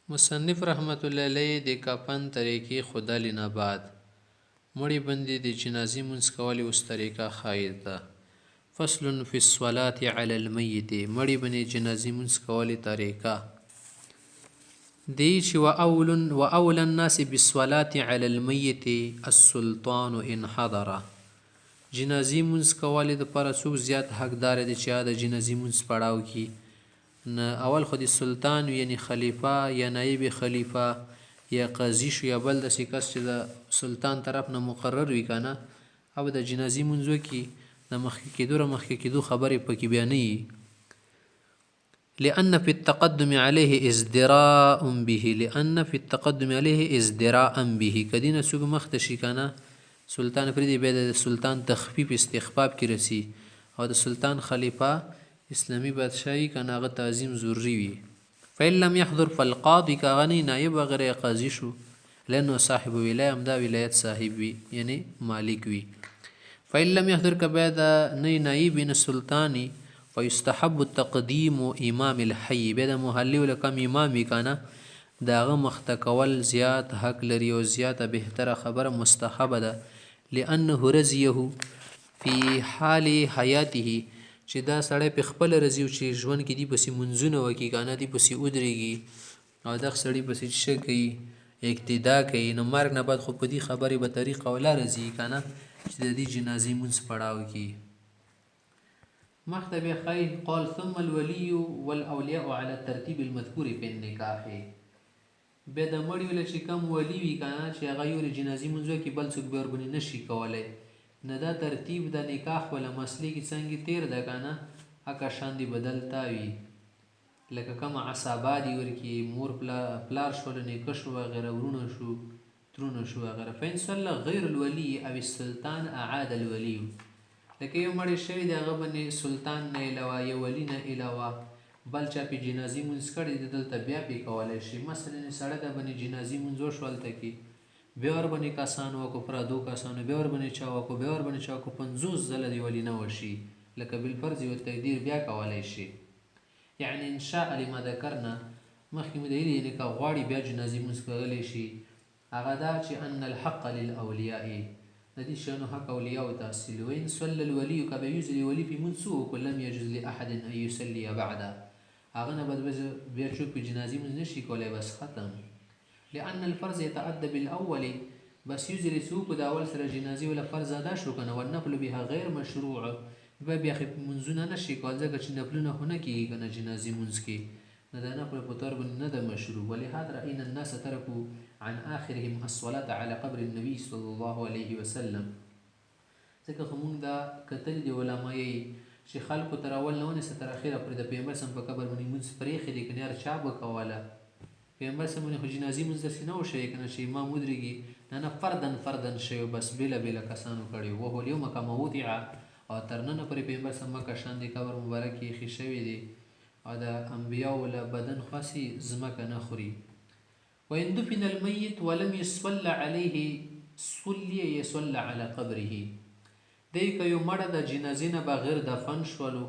مصنف رحمت الله علیه د کفن طریقې خودلی نه بعد مړی باندې د جنازې مونځ کول اوس طریقه ښایي ده. فصل فی الصلاة علی المیت مړی باندې جنازې مونځ کول طریقه دی چې و اول الناس بالصلاة علی المیت السلطان ان حضر. جنازې مونځ کول دپاره څوک زیات حقدار دی چې د جنازې مونځ پړاو کی نه اول خو د سلطان یعنی خلیفه یا نایب خلیفه یا قاضي شو یا بل داسې کس چې د سلطان طرف نه مقرر وي که نه او د جنازې مونځ وکړي د مخکې کېدو را مخکې کېدو خبرې پکې بیا نه وي. لأن في التقدم عليه ازدراء به لأن في التقدم عليه ازدراء به که دینه څوک مخته شي که نه سلطان پرېږدي بیا د سلطان تخفیف استخفاف کې رسي او د سلطان خلیفه اسلامی بادشاهی که هغه تعظیم ضروری وي. فإن لم يحضر فالقاضي که هغه نه نایب وغیره قاضي شو لأنه صاحب ولایه همدا ولایت صاحب وي یعنی مالک وي. فإن لم يحضر که بیا د نه نایب نه سلطاني فیستحب التقدیم امام الحي بیا د محلي ولکم امام وي که نه د هغه مخته کول زیات حق لري او زیاته بهتره خبره مستحبه ده. لأنه رضیه فی حال حیاته چې دا سړی په خپل رضي چې ژوند کې دی پسې منځونه وکړي که نه دی پسې ودرېږي او دغه سړي پسې څه کوي اقتدا کوي نو مرګ نه بعد خو په دې خبرې به طریقه ولا رضي که نه چې د دې جنازې مونځ پړاو کړي. مخته بیا ښایي قال ثم الولي والاولیاء على الترتیب المذکور في النکاح بیا د مړي وله چې کم ولی وي که نه چې هغه یو جنازې مونځ وکړي بل څوک بیا ورباندې نه شي کولی نه دا ترتیب د نکاح ولا مسلې کې څنګه تیر ده که نه هکه شان دې بدلتا وي لکه کومه عصابه دي ورکې مور پلار شول نیکه شو وغیره ورونه شو ترونه شو وغیره. فإن صلى غیر الولي او السلطان اعاد الولي لکه یو مړی شوی دی هغه باندې سلطان نه علاوه یا ولی نه علاوه بل چا پې جنازې مونځ کړی دی دلته بیا پې کولی شي. مثلا سړی د باندې جنازې مونځ وشو هلته کې بیا ورباندې کسانو وکړو پردو کسانو بیا ورباندې چا وکړو بیا ورباندې چا وکړو 50 ځله دې ولي نه وشي لکه بالفرض و تقدیر بیا کولی شي. یعنی انشاء لما ذکرنا مخکې مو دلیل یعنې که غواړي بیا جنازې مونځ کولی شي هغه دا چې ان الحق للاولیاء د دې شیانو حق اولیاو ته حاصل. وان صلی الولي که به یوځلې ولي پې مونځ وکړو لم یجوز لاحد ان یصلي بعده هغه نه بعد بیا څوک پې جنازې مونځ نشي کولی بس ختم. لأن الفرض يتعدى بالأول بس يجري سوق د اول سره جنازي ولا فرض ادا شو کنه والنفل بها غیر مشروع بیا منځونه نشي کول ځکه چې نفلونه هونه کېږي کنه جنازي منځ کې نه د نفل په طور باندې نه د مشروع. ولهذا رأينا الناس تركوا عن آخرهم الصلاة على قبر النبي صلى الله عليه وسلم ځکه خو مونږ دا کتل دي علمایي چې خلکو تر اول نه ونیسه تر اخره پرې د پیغمبر سم په قبر باندې مونځ پرېښي دي کنه هر چا به کوله پیغمبر سم باندې خو جنازې مونځ داسې نه وشوی که نه چې امام ودرېږي نه فردن شوی بس بېله بېله کسانو کړي وهو اليوم کما وضع او تر ننه پورې پیغمبر سم مکه شان د قبر مبارک کې ایښي شوي دي او د انبیاو له بدن خاصي ځمکه نه خوري. وإن دفن الميت ولم يصلى عليه صلي يصلى على قبره دی که یو مړه د جنازې نه بغیر دفن شولو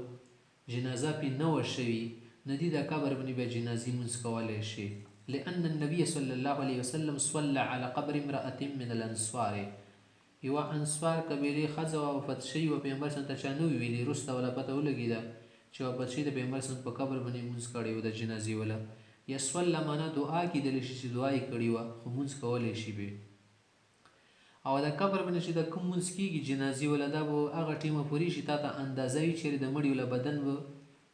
جنازه پې نه وه شوي نه دي د قبر باندې بیا جنازې مونځ کولی شي. لأن النبي صلى الله عليه وسلم صلى على قبر امرأة من الأنصار یوه انصار قبیلې ښځه وفات شوي وه پیغمبر صلی ته چا نه وي ویلي وروسته وله پته ولګېده چې وفات شوي د پیغمبر صلی په قبر باندې مونځ کړی و د جنازې وله یصلی معنا دعا کېدلی شي چې دعا یې کړې وه خو مونځ کولی شي به او د قبر باندې چې د کوم مونځ کېږي جنازې وله دا به هغه ټیمه پورې شي تا ته اندازه وي چېرې د مړي وله بدن به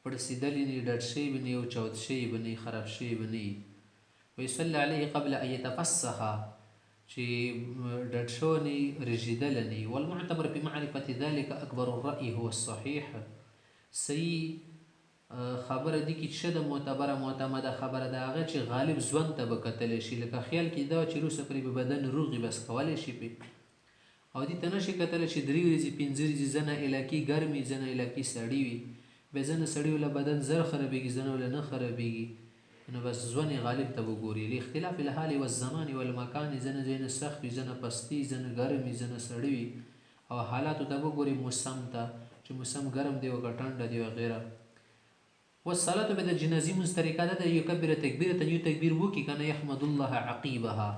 پړسېدلې نه ډډ شوي به نه او چاود شوي به نه خراب شوي به نه ويصلي عليه قبل ان يتفسخ چې ډډ شوی نه رژېدلی نه. والمعتبر في معرفة ذلك اکبر الرأي هو الصحيح صحیح خبره دي کې څه د معتبره معتمده خبره ده هغه چې غالب ژوند ته به کتلی شي لکه خیال کې دا چې وروسته پرې به بدن روغي بس کولی شي پې او دې ته نه شي کتلی چې 3 ورځې 5 ورځې ځنه علاقې ګرمې ځنه علاقې سړې وي بیا ځنه سړي وله بدن زر خرابېږي ځنه وله نه خرابېږي نو بس ژوند غالب ته وګوري. لاختلاف الحال والزمان والمکان ځنه ځینې سخت وي ځنه پستي ځنه ګرم وي ځنه سړې وي او حالاتو ته وګوري موسم ته چې موسم ګرم دی او که ټنډه دی وغیره. والصلاة به د جنازي مونځ طریقه ده د یکبر تکبیرة یو تکبیر وکړي که نه یحمد الله عقیبها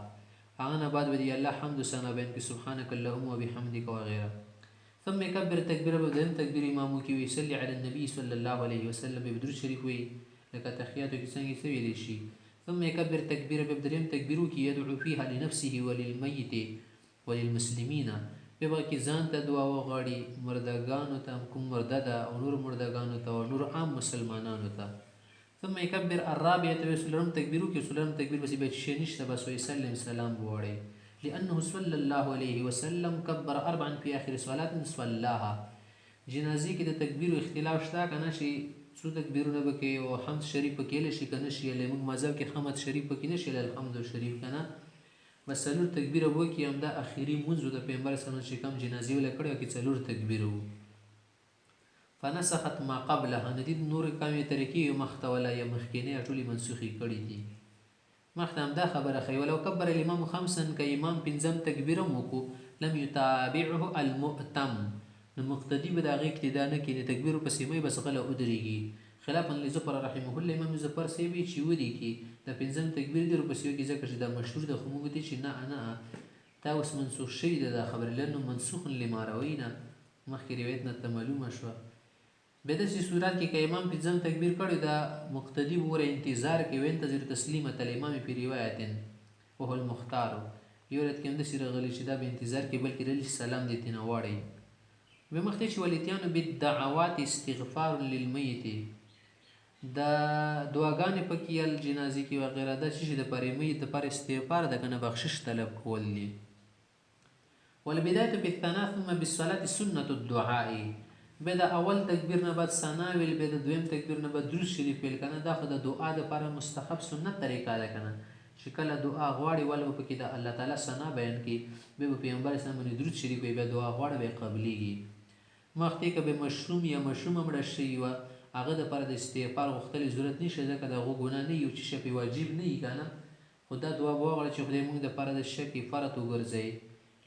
هغه نه بعد به د الله حمد و ثنا بیان کړي سبحانک اللهم وبحمدک وغیره ثم يكبر تكبيره به دویم تکبیر امام وکړي ویصلي علی النبي صلی الله علیه وسلم به درود شریف وي لکه تحیاتو کې څنګه څه ویلی شي ثم يكبر تكبيره به دریم تکبیر وکړي يدعو فيها لنفسه وللميت وللمسلمين په هغه کې ځان ته دعا وغواړي مردگانو ته کوم مرده ده او نور مردگانو ته او نور عام مسلمانانو ته ثم يكبر الرابعه وسلم تکبیر وکړي سلام تکبیر بس به شي نشته بس ويسلم سلام وړي لأنه صلى الله عليه وسلم كبر أربعا في آخر صلاة صلاها جنازي کې د تکبیر اختلاف شته کنه شي څو تکبیرونه بکې او حمد شریف پکې لشي کنه شي لمون مذهب کې حمد شریف پکې نشي الحمد شریف کنه بس څلور تکبیر وکي هم د اخیری منځ د پیغمبر صلی الله علیه وسلم کم جنازي ول کړو کې څلور تکبیر وو فنسخت ما قبلها ندید نور کامه طریقې مختوله یا مخکینه ټولي منسوخي کړي دي مختم دا خبره خي ولو كبر الامام خمسا كامام پنځم تکبیر موکو لم يتابعه المؤتم نو مقتدی به دا غي اقتدا نه کوي تکبیر په سیمه بس غله ودرېږي خلافا لزفر رحمه الله امام زفر سیوی چې ودی کی د پنځم تکبیر دی په سیو کې ځکه چې دا مشهور د خمو دي چې نه انا تا اوس منسوخ شي دا خبر لنه منسوخ لما روینا مخکې روایت نه معلومه شو به د دې صورت کې امام پنځم تکبیر کړي دا مقتدی وره انتظار کوي وینتظر تسلیمه الامام په روایت او المختار یو رات کې د سره غلی چې دا به انتظار کې بلکې رلی سلام دي تنه واړی و مخته چې ولیتیان بالدعوات استغفار للمیت دا دعاګانې پکې ال جنازي کې وغیرہ دا چې د پرې میت پر استغفار د کنه بخشش طلب کول دي والبدايه بالثناء ثم بالصلاه سنه الدعاء بدا اول تکبیر نه بعد ثنا ویل بدا دویم تکبیر نه بعد درود شریف ویل کنه دا خو د دعا د لپاره مستحب سنت طریقه ده کنه چې کله دعا غواړي ولو پکې د الله تعالی ثنا بیان کی به پیغمبر اسلام باندې درود شریف وی به دعا غواړي به قبليږي مخته کې به مشروم یا مشروم مړ شي و هغه د پر د استغفار غوښتلې ضرورت نشي ځکه دا غوګونه نه یو چې شپې واجب نه یي کنه خدا دعا وغواړي چې خدای موږ د پر د شکی فرض وګرځي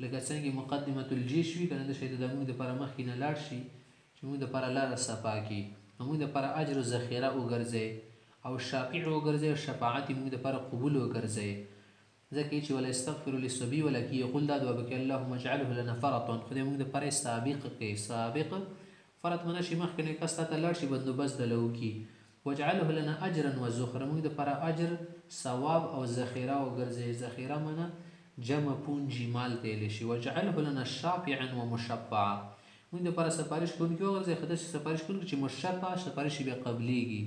لکه څنګه مقدمه الجيش وی کنه د شه د موږ د پر مخ کې نه لاړ شي چې موږ د پر لار صفا کی موږ د پر اجر او ذخیره وګرځي او شافع وګرځي او شفاعت موږ د پر قبول وګرځي ځکه چې ولا استغفر للصبي ولا کی یقول دا دعا وکي اللهم اجعله لنا فرطا خدای موږ د پر سابق کې سابق فرط منشي مخکنه کسته تلل شي بندوبست دلو کی واجعله لنا اجرا وذخرا موږ د پر اجر ثواب او ذخیره وګرځي ذخیره منه جمع پونجي مال ته لشي واجعله لنا شافعا ومشفعا موږ د پر سفارش کوونکی وګرځي خدای سفارش کوونکی چې مشفع سفارش به قبليږي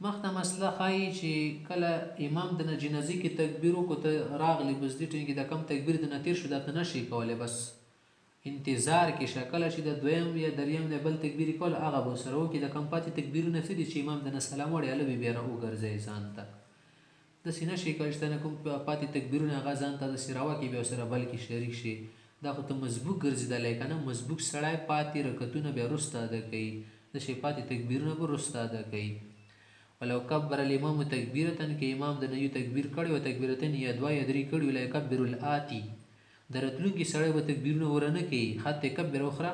مخته مسله خای چې کله امام د جنازي کې تکبیر کو ته راغلی بس دې ټینګ د کم تکبیر د نتیر شو د نشي کوله بس انتظار کې شکل چې د دویم یا دریم د بل تکبیر کول هغه به سره کې د کم پاتې تکبیرونه سړي چې امام د سلام وړي الوی بیا وګرځي ځان ته د سینه شي کښته کوم پاتې تکبیرونه هغه ځان ته د سراوه کې به سره بلکې شریک شي دا خو ته مزبوق ګرځیدل کنه مزبوق سړی پاتې رکعتونه به رسته ده کوي د شي پاتې تکبیرونه به رسته ده کوي ولو كبر الامام تکبیرة کې امام د نيو تکبیر کړي او تکبیرتن یا دوا یا درې کړي ولا يكبر الاتي درتلونکي سړی به تکبیرونه ورنه کوي حتی کبر اخرى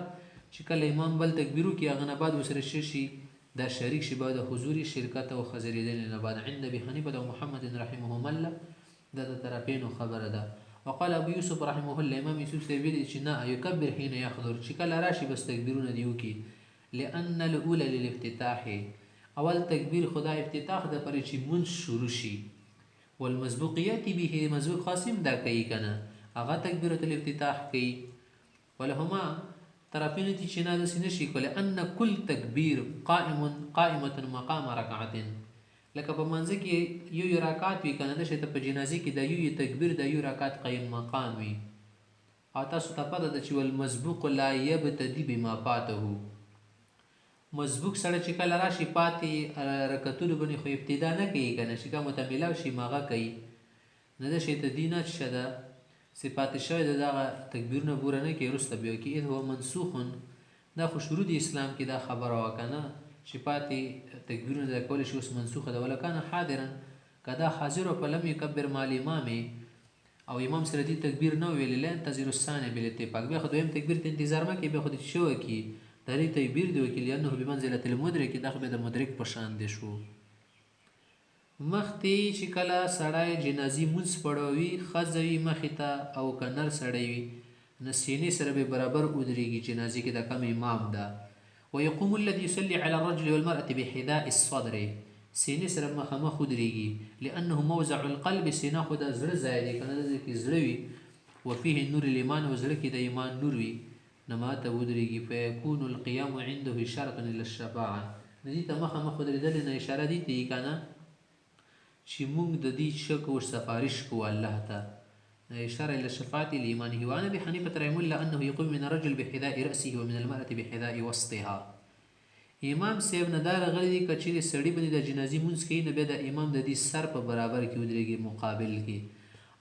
چې کله امام بل تکبیرو کې هغه نه بعد وسره شي دا شریک شي بعد حضور شرکت او خزریدل نه بعد عند ابي حنیفه او محمد رحمهم الله دا د طرفین خبره ده وقال ابو يوسف رحمه الله امام يوسف سيبيل چې نه يكبر حين يحضر چې کله راشي بس تکبیرونه دیو کې لان الاولى للافتتاح اول تکبیر خدا افتتاح د پرې چې مون شروع شي والمسبوقيات به مسبوق قاسم دا کوي کنه هغه تکبیرۃ الافتتاح کوي ولهما طرفین دي چې نه د سینې شي کول ان کل تکبیر قائمه مقام رکعت لکه په منځ کې یو رکعت وی کنه د شته په جنازي کې د یو تکبیر د یو رکعت قائم مقام وي او تاسو ته پته ده چې والمسبوق لا يبتدي بما فاته مسبوق سره چې کله راشي پاتې رکعتونه باندې خو ابتدا نه کوي کنه چې کوم متملاو شي ماغه کوي نه د شي تدینات شده صفات شوی دغه تکبیرونه پوره نه کوي رسته بیا کې هو منسوخ دا خو شروع د اسلام کې دا خبره وکنه چې پاتې تکبیرونه د کول شي اوس منسوخه ده ولکانه حاضرا کدا حاضر او لم يكبر مال امام او امام سره دي تکبیر نه ویل لا انتظر الثاني بالاتفاق بیا خو دویم تکبیر ته انتظار ما کې به خو شو کی د دې تعبیر دی وکړي لأنه بمنزلة المدرک دا خو د مدرک په شان دی شو. مخکې چې کله سړی جنازي مونځ پړوي ښځه وي مخې ته او که نر سړی وي نو سینې سره به برابر ودرېږي جنازې کې د کم امام ده. ويقوم الذي يصلي على الرجل والمرأة بحذاء الصدر سینې سره مخامخ ودرېږي لأنه موضع القلب سینه خو د زړه ځای دی که نه دلته کې زړه وي وفيه نور الایمان و زړه کې د ایمان نور وي نو ماته ودرېږي فیکون القیام عنده اشارة الى الشفاعة د دې ته مخامخ ودرېدلې نه اشاره دي ته یې که نه چې موږ د دې شک او سفارش کوو الله ته اشاره الى الشفاعة لایمانه. وعن ابي حنيفة رحمه الله انه يقوم من الرجل بحذاء رأسه ومن المرأة بحذاء وسطها. امام صاحب نه دا راغلی دی که چیرې سړي باندې د جنازې مونځ کوي نو بیا د امام د دې سر په برابر کې ودرېږي مقابل کې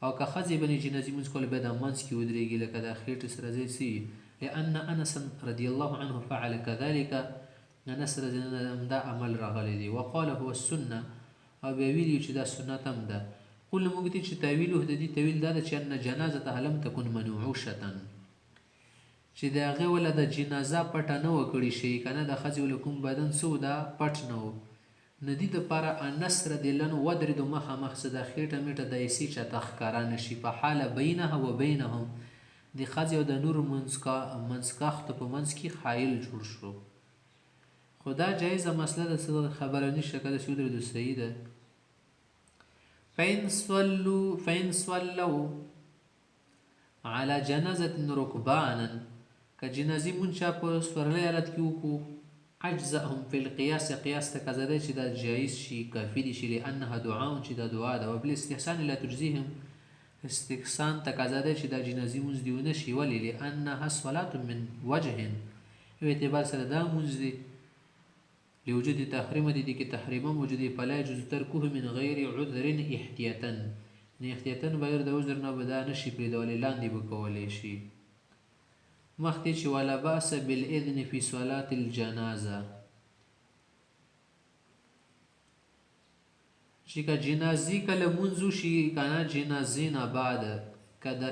او که ښځې باندې جنازې مونځ کول بیا د منځ کې ودرېږي لکه د خېټې سره ځای څه وي. لأن انس رضی الله عنه فعل كذلك انس رضی الله عنه دا عمل راغلی دی. وقال هو السنه او بیا ویلي چې دا سنت هم ده. قلنا موږ ته چې تاویل د دې تاویل دا ده چې ان جنازه لم تكن منعوشه چې د هغې وله د جنازه پټه نه وه کړې شي که نه د ښځې وله کوم بدن څه و دا پټ نه و نو دې دپاره انس رضی الله عنه ودرېدو مخامخ څه د خېټه میټه د ایسې چاته ښکاره نه شي په حاله بینها و بینهم د ښځې او د نورو منځکاختو په منځ کې حایل جوړ شو. خو دا جایزه مسله ده څه خبره نشته که داسې ودرېدو صحیح ده. فإن صلوا على جنازة ركبانا که جنازې مونږ چا په سورلۍ حالت کې وکړو اجزاهم فی القیاس قیاس تقاضا دی چې دا جایز شي کافي دي شي لأنها دعاء چې دا دعا ده وبالاستحسان لا تجزیهم استحسان تقاضا دی چې دا جنازې مونځ دې ونه شي ولې لأنها صلاة من وجه یو اعتبار سره دا مونځ دی لوجود تحریم دي کې تحریما موجود فلا يجوز ترکه من غیر عذر احتیاطا نه احتیاطا بغیر د عذر نه به دا نشي پرېږدولی لاندې به کولی شي. مخکې چې ولا باس بالاذن فی صلاة الجنازه چې که جنازې کله مونځ وشي که نه جنازې نه بعد که د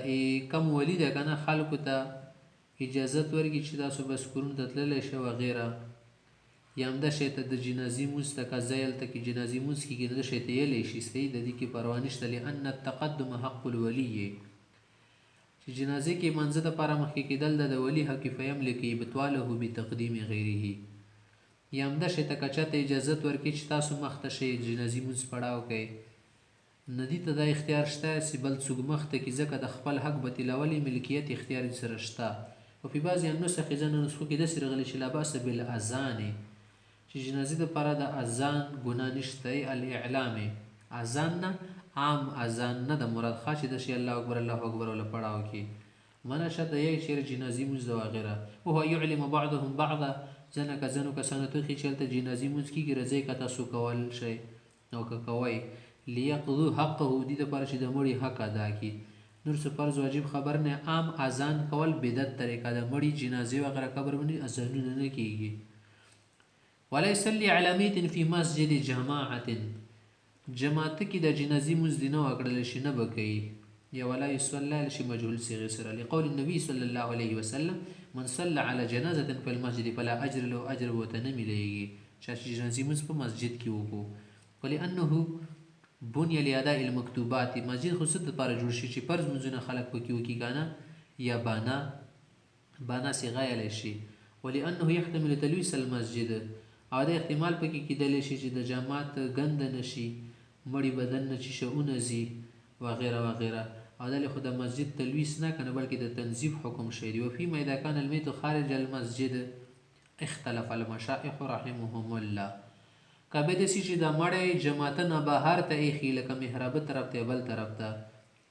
کم ولي ده که نه خلکو ته اجازت ورکړي چې تاسو بس کورونو ته تللی شئ وغیره یا همدا شی ته د جنازې مونځ ته که ځای هلته کې جنازې مونځ کېږي نو دا شی ته یلی شي صحیح د دې کې پروا نشته لأن التقدم حق الولي چې جنازې کې منځه دپاره مخکې کېدل د ولي حق فیملک ابطاله بتقدیم غیره یا همدا شی ته که چاته اجازت ورکړي چې تاسو مخته شئ جنازې مونځ پړاو کوئ نو دې ته دا اختیار شته چې بل څوک مخته کړي ځکه د خپل حق به تلولي ملکیت اختیار سره شته. وفي بعض النسخ ځینو نسخو کې داسې راغلي چې لا باس بالاذان چې جنازې دپاره د اذان ګناه نشته الاعلام اذان نه عام اذان نه د مراد خواه چې د شي الله اکبر الله اکبر ولا پړاو کې منع شته یې چېرې جنازې مونځ د وغیره وهو یعلم بعضهم بعضا ځنه کسانو ته ښي چې هلته جنازې مونځ کېږي راځئ که تاسو کول شئ او که کوئ لیقضو حقه دې دپاره چې د مړي حق ادا کړي. نور څه فرض واجب خبر نه عام اذان کول بدعت طریقه د مړي جنازې وغیره قبر باندې اذانونه نه کېږي. ولا يصلي على ميت في مسجد جماعة جماعت کې د جنازې مونځ دې نه وکړلی شي نه به کوي یا ولا يصلى شي مجهول صيغه سره لقول النبي صلى الله عليه وسلم من صلى على جنازة في المسجد فلا اجر له اجر ورته نه میلیږي چې جنازې مونځ په مسجد کې وکړو ولأنه بني لأداء المکتوبات مسجد خو څه دپاره جوړ شي چې فرض مونځونه خلک پکې وکړي که نه یا بانا صیغه یلی شي ولأنه يحتمل تلويث المسجد او دا احتمال پکې کېدلی شي چې د جماعت ګنده نشي مړي بدن نه چې شؤونه ځي وغیره وغیره او دا خو د مسجد تلویث نه کنه بلکې د تنظیف حکم شوی دی. وفيما اذا كان الميت خارج المسجد اختلف المشائخ رحمهم الله که به داسې چې د مړی جماعت نه بهر ته ایښي لکه محرابه طرف ته بل طرف ته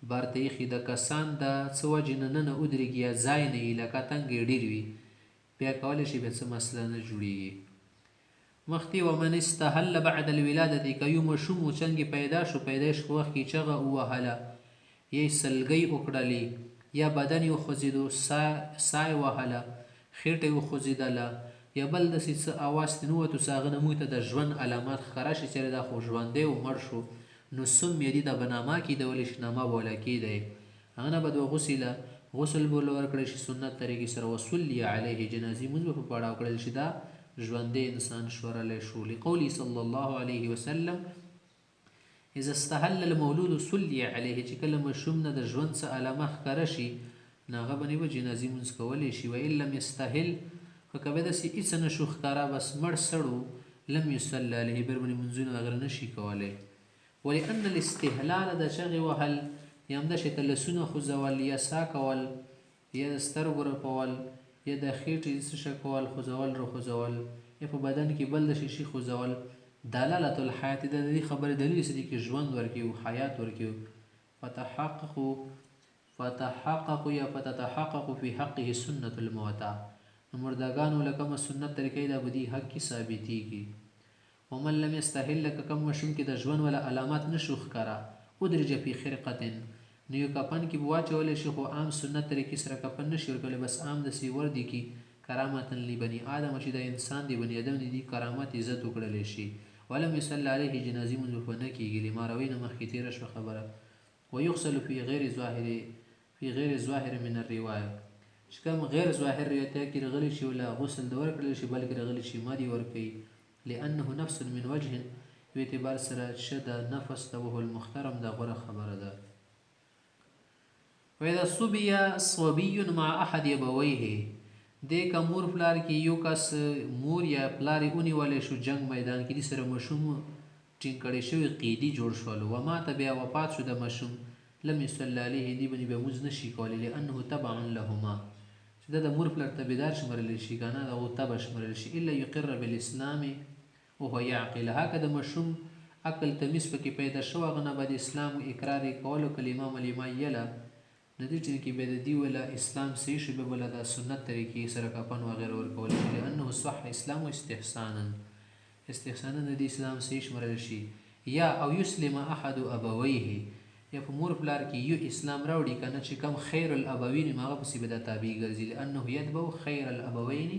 بهر ته ایښي د کسان د څه وجې نه ننه ودرېږي یا ځای نه وي لکه تنګې ډېر وي بیا کولی شي بیا څه مسله نه جوړېږي. مخکې ومن استهل بعد الولادة که یو ماشوم و څنګې پیدا شو پیدایش په وخت کې چغه ووهله یا سلګۍ وکړلې یا بدن یې وخوځېدو ساه یې وهله خېټه یې وخوځېدله یا بل داسې څه اواز ترې نه ووتو چې هغه نه موږ ته د ژوند علامات ښکاره شي چې دا خو ژوندی و مړ شو نو سم یې دې ته به نامه کېدولی شي نامه به وله کېدی هغه نه به دوه غسله غسل به له ورکړی شي سنت طریقې سره. وصلی علیه جنازې مونځ به په پړاو کړل شي. دا ژوندی انسان شورلی شو. لقوله صلی الله علیه وسلم اذا استهل المولود صلی علیه، چې کله ماشوم نه د ژوند څه علامه ښکاره شي نو هغه باندې به جنازې مونځ کولی شي. وان لم یستهل، خو که به داسې هېڅ نه شو ښکاره، بس مړ سړو، لم یصلی علیه، بر باندې مونځونه هغه نه شي کولی. ولأن الاستهلال د چغې وهل یا همداسې ته لاسونه خوځول یا سا کول یا د سترګو رپول یا د خېټې څه شه کول، خوځول راخوځول یا په بدن کې بل د شي خوځول، دلالة الحیات، د دې خبرې دلیل څه دی چې ژوند ورکړي او حیات ورکړي. فتحققوا یا فتتحقق فی حقه سنة الموتى، مردگانو لکم سنت طریقې د بدی حق کی ثابتېږي. ومن لم یستهل، لکه کم مشوم کې د ژوند ولا علامات نشو ښکاره، ادرج فی خرقة، نو یو کفن کې به واچولی شي، خو عام سنت طریقې سره کفن نشي ورکولی، بس عام داسې وردي کې کرامتا لبني آدم، چې د انسان دی بني ادم دی کرامت عزت وکړلی شي. ولم یصلی علیه جنازې مونځ ورته نه کېږي، لما روینه مخکې تېره شوه خبره. ویغسل فی غیر ظاهر من الروایه، چې کوم غیر ظاهر روایت کې راغلی شي ولا غسل د ورکړلی شي، بلکې راغلی شي ما دی ورکوي. لأنه نفس من وجه، په اعتبار سره چې د نفس ته وهو المحترم د غوره خبره ده. وإذا صبي صبي مع أحد أبويه، دې که مور پلار کې یو کس مور یا پلار یې ونیولی شو جنگ میدان کې، دې سره ماشوم ټینګ کړی شوي قیدي جوړ شولو، وماته بیا وفات شو د ماشوم، لم یصلی علیه، دې باندې بیا مونځ نشي کولی. لأنه تبع لهما، چې دا د مور پلار تابعدار شمرلی شي که نه، د هغو تبع شمرلی شي. الا یقر بالاسلام وهو یعقل، هکه د ماشوم عقل تمیز پکې پیدا شو، هغه نه به د اسلام اقرار یې کولو، کلمه ملمه یله نه دې ټین کې به د دې ولا اسلام صحیح شي، به بله د سنت طریقې سره کفن وغیره ورکولی شي. لأنه صح اسلام استحسانا، استحسانا د دې اسلام صحیح شمرلی شي. یا او یسلم احد ابویه، یا په مور پلار کې یو اسلام راوړي که نه، چې کم خیر الابوین هغه پسې به د تابع ګرځي. لأنه یتبع خیر الابوین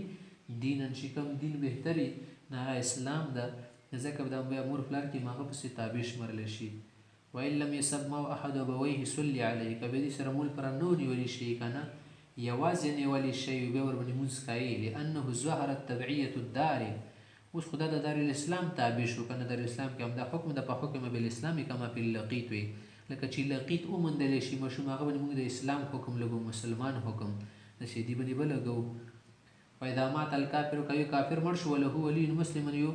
دینا، چې کم دین بهتري نه هغه اسلام ده، ځکه د مور پلار کې هغه پسې تابع شمرلی شي. وإن لم يسمع أحد أبويه صلي عليه، که به دې سره مور پلار نه ونیولی شي که نه، یوازې نیولی شي بیا ورباندې مونځ کوي. لأنه ظهرت تبعیة الدار، اوس خو دا د دارالاسلام تابع شو که نه، دارالاسلام کې همدا حکم ده، په حکم بالاسلام کما فی اللقیط وي، لکه چې لقیط وموندلی شي ماشوم، هغه باندې موږ د اسلام حکم لګو، مسلمان حکم داسې دې باندې به لګو. وإذا مات الکافر، که یو کافر مړ شو وله ولي مسلم، یو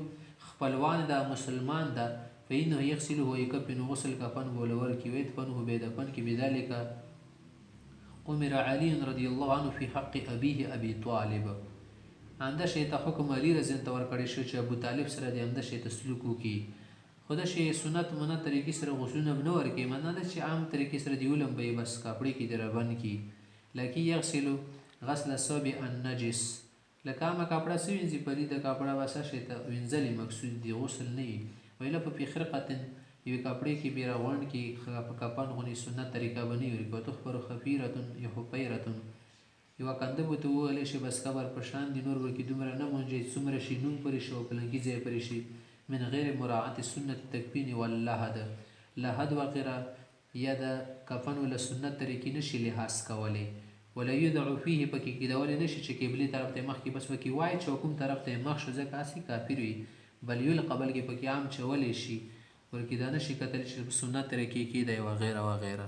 خپلوان ده مسلمان ده، فإنه یغسله ویکفن، غسل کفن به له ورکړي، ویدفنه به یې دفن کړي. بذلک امر علی رضی الله عنه فی حق ابیه ابي طالب، همدا شی ته حکم علی رضی الله عنه ورکړی شو چې ابو طالب سره د همدا شی ته سلوک وکړي. خو دا شی سنت منه طریقې سره غسلونه به نه ورکوي، منه ده چې عام طریقې سره د یولم به یې بس کپړې کې د ربند کړي. لکه یغسلو غسل ثوب النجس، لکه عامه کپړه څه وینځي، پلي د کپړه بس شی ته وینځلې مقصود دی، غسل نه وي. ویله په فی خرقة، یوې کپړې کې بیا راغونډ کړي، په کفن غونې سنت طریقه به نه وي ورکوي. تخبر خفیرة یا حفیرة، یوه کنده به ته ووهلی شي، بس قبر په شان دي، نور ورکې دومره نه مونځي، څومره شي نوم پرې شي او پلنګي ځای پرې شي. من غیر مراعات سنت تکفین واللحد، لحد وغیره یا د کفن ولا سنت طریقې نشي لحاظ کولی. ولا یدعو فیه، پکې کېدولی نشي چې قبلې طرف ته مخ کې بس پکې وایي چې کوم طرف ته مخ شو، ځکه هسې کافر وي. بل یلقى، بلکې پکې عام چولی شي، ورکې دا نشي کتلی چې سنت طریقې کې دی وغیره وغیره.